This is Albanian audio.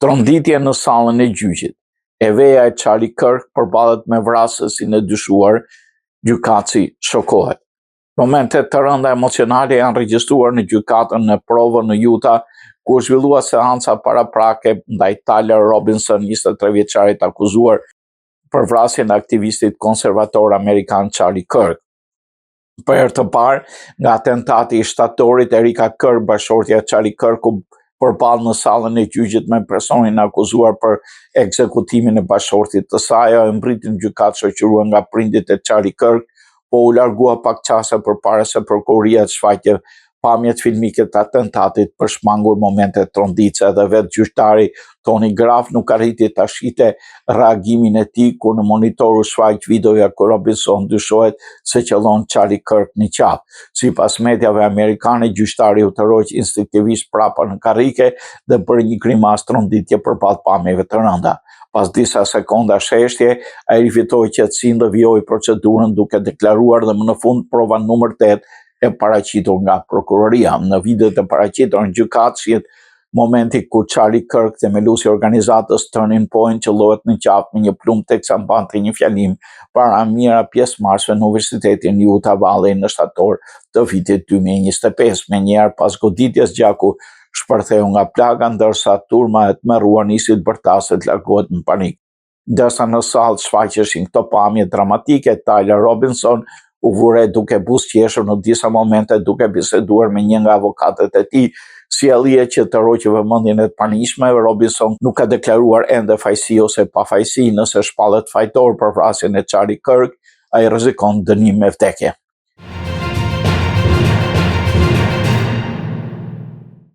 Tronditje në sallën e gjyqit. Eveja e Charlie Kirk përballet me vrasësin e dyshuar, gjykatësi shokohet. Momente të rënda emocionale janë regjistruar në gjykatën në provën në Utah, ku zhvillua seanca paraprake ndaj Tyler Robinson, 23 vjeçarit akuzuar për vrasjen e aktivistit konservator amerikan Charlie Kirk. Për herë të parë, nga atentati i shtatorit, Erika Kirk, bashortja e Charlie Kirk, përballë në sallën e gjyqit me personin akuzuar për ekzekutimin e bashortit të saj. Ajo mbriti në gjykatë shoqëruar nga prindit e Charlie Kirk, po u largua pak çaste përpara se prokuroria të shfaqte pamjet filmike të atentatit për shmangur momente tronditse. Edhe vetë gjyqtari Tony Graff nuk arriti ta shite reagimin e tij kur në monitor u shfaq videoja ku Robinson dyshohet se qellon Charlie Kirk në qafë. Sipas mediave amerikane, gjyqtari u tërhoq instinktivisht prapa në karrike dhe bëri një grimasë tronditje përballë pamjeve të rënda. Pas disa sekonda sheshtje, ai rifitoi qetësinë dhe vijoi procedurën duke deklaruar dhe më në fund prova numër 8 e paraqitur nga prokuroria. Në videot e paraqitura në gjykatë shihet momenti ku Charlie Kirk, themeluesi i organizatës Turning Point, qellohet në qafë me një plumë teksa mbante një fjalim para mijëra pjesëmarrësve në Universitetin Utah Valley në shtator të vitit 2025. Menjëherë pas goditjes, gjaku shpërtheu nga plaga, ndërsa turma e tmerruar nisi të bërtasë të largohet në panik. Ndërsa në sallë shfaqeshin këto pamje dramatike, Tyler Robinson u vure duke buzëqeshur në disa momente duke biseduar me një nga avokatët e tij, sjellje që të rroqë vëmendjen e të pranishme. Robinson nuk ka deklaruar ende fajsi ose pafajsi. Nëse shpallet fajtor për vrasjen e Charlie Kirk, ai rrezikon dënim me vdekje.